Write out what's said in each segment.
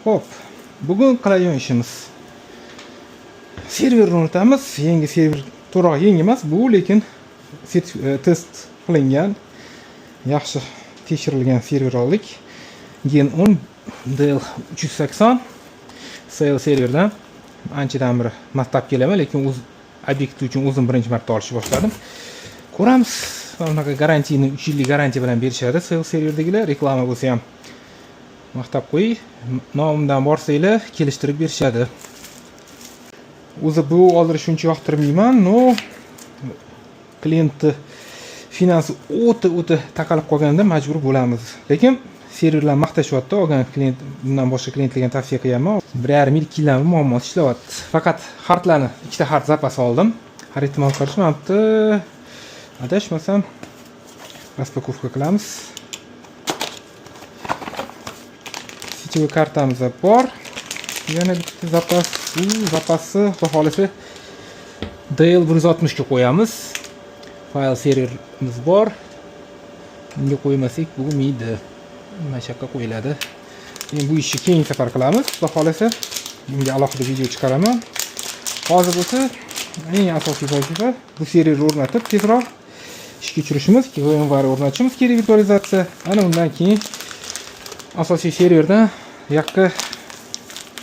Xo'p, bugun qiladigan ishimiz serverni o'rnatamiz. Yangi server to'g'ri yangi emas bu, lekin test qilingan, yaxshi tekshirilgan server oldik. Gen 10 Dell 380 SL serverdan anchadan beri maqtab kelaman, lekin o'z obyekti uchun o'zim birinchi marta olishni boshladim. Ko'ramiz. Bunaqa garantiyani 3 yillik garantiya bilan berishadi SL serverdagilar. Reklama bo'lsa ham maqtab qo'y, nomimdan borsanglar kelishtirib berishadi. O'zi bu oldirish shuncha yoqtirmayman, no klientni finansi o'ta taqalib qolganda majbur bo'lamiz. Lekin serverlar maqtashyapti, olgan klient bundan boshqa klientlarga tavsiya qilganman. 1,5-2 yildan muammo ishlayapti. Faqat hartlarni, ikkita hart zapas oldim. Har ehtimol qarashmabdi. Adashmasam raspakovka qilamiz. Sityoviy kartamiz bor. Yana bitta zapas, zapasni xohlasa Dell 160 ga qo'yamiz. File serverimiz bor. Bunga qo'ymasak bo'lmaydi. Mana shaqqa qo'yiladi. Men bu ishni keyingi safar qilamiz. Xudo xolasa bunga alohida video chiqaraman. Hozir bo'lsa eng asosiy vazifa bu serverni o'rnatib tezroq ishga tushirishimiz, VMware o'rnatishimiz kerak, virtualizatsiya. Ana undan keyin asosiy serverdan yoqqa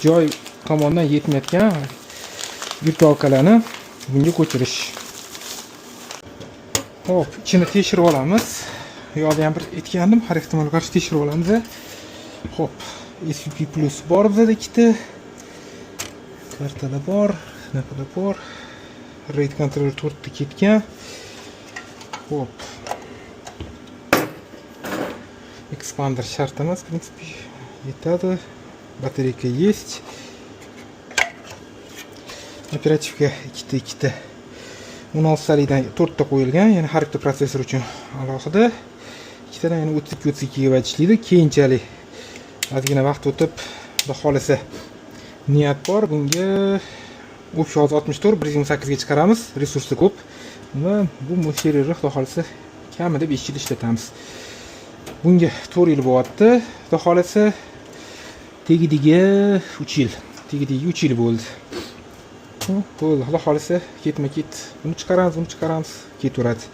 joy tomonidan yetmayotgan virtualkalarni bunga ko'chirish. Hop, ichini tekshirib olamiz. Yo'lda ham bir aytgandim, har ehtimolga qarshi tekshirib olamiz. Hop, SVP Plus bor bizda ikkita. Kartalar bor, narxlar bor. RAID controller 4 ta ketgan. Hop. Expander shart emas, в принципе, yetadi. Batareyka есть. Operativka ikkita 16 salikdan 4 ta qo'yilgan, ya'ni har bitta protsessor uchun alohida. Ikkitadan yana 32 GB ishlaydi. Keyinchalik ozgina vaqt o'tib, xudo xolasa niyat bor. Bunga общий 64 128 ga chiqaramiz. Resursi ko'p. Va bu serverni xudo xolasa kamida 5 yil ishlatamiz. Bunga 4 yil bo'lyapti. Xudo xolasa tegidiga 3 yil. Tegidiga 3 yil bo'ldi. Bo'ldi. Xudo xolasa ketma-ket buni chiqaramiz, ketaveradi.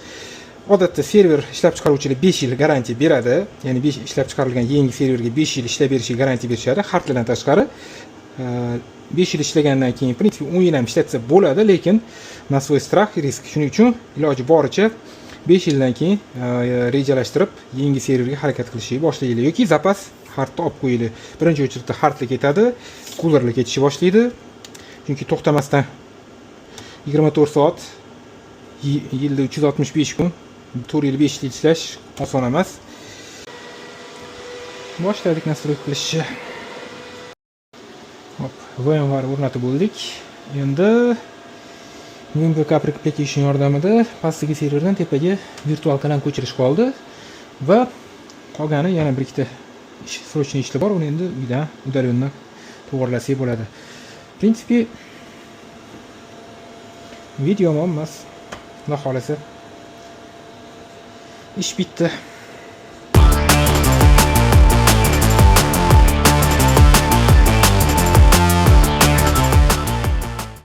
Odatda server ishlab chiqaruvchilar 5 yil garantiya beradi. Ya'ni 5 ishlab chiqarilgan yangi serverga 5 yil ishlab berishiga garantiya berishadi. Hartlardan tashqari 5 yil ishlagandan keyin prinsipda 10 yil ham ishlatsa bo'ladi, lekin na svoy strах и risk. Shuning uchun iloji boricha 5 yildan keyin rejalashtirib yangi serverga harakat qilishni boshlaydi yoki zapas hartni olib qo'yadi. Birinchi o'chirda hartlar ketadi, coolerlar ketishni boshlaydi. Chunki to'xtamasdan 24 soat yilda 365 kun 4 yil 5 yil ishlash oson emas. Boshladik nastroy qilishni. Hop, VMware o'rnatib bo'ldik. Endi Windows application yordamida pastdagi serverdan tepaga virtualkalarni ko'chirish qoldi va qolgani yana bir ikkita srochniy ishlar bor. Uni endi uydan udalyondan to'g'irlasak bo'ladi. В принципе, video emas, xudo xolasa ish bitdi.